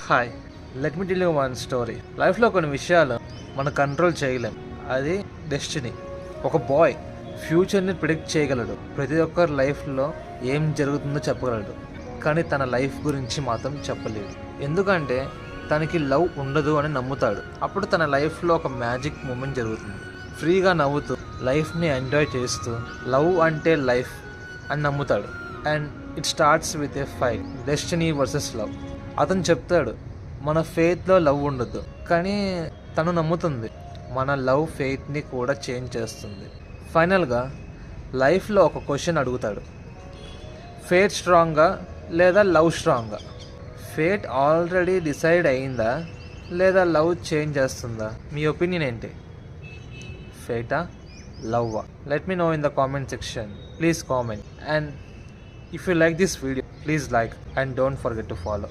Hi, let me tell you one story. లైఫ్లో కొన్ని విషయాలు మనం కంట్రోల్ చేయలేం. అది డెస్టినీ. ఒక బాయ్ ఫ్యూచర్ని ప్రిడిక్ట్ చేయగలడు, ప్రతి ఒక్కరి లైఫ్లో ఏం జరుగుతుందో చెప్పగలడు, కానీ తన లైఫ్ గురించి మాత్రం చెప్పలేడు. ఎందుకంటే తనకి లవ్ ఉండదు అని నమ్ముతాడు. అప్పుడు తన లైఫ్లో ఒక మ్యాజిక్ మూమెంట్ జరుగుతుంది. ఫ్రీగా నవ్వుతూ లైఫ్ని ఎంజాయ్ చేస్తూ లవ్ అంటే లైఫ్ అని నమ్ముతాడు. And it starts with a fight, destiny versus love. అతను చెప్తాడు, మన ఫెయిత్లో లవ్ ఉండదు, కానీ తను నమ్ముతుంది మన లవ్ ఫెయిత్ని కూడా చేంజ్ చేస్తుంది. ఫైనల్గా లైఫ్లో ఒక క్వశ్చన్ అడుగుతాడు, ఫెయిత్ స్ట్రాంగా లేదా లవ్ స్ట్రాంగా? ఫేట్ ఆల్రెడీ డిసైడ్ అయిందా లేదా లవ్ చేంజ్ చేస్తుందా? మీ ఒపీనియన్ ఏంటి? ఫేటా, లవ్వా? Let me know in the comment section. Please comment. And if you like this video, please like and don't forget to follow.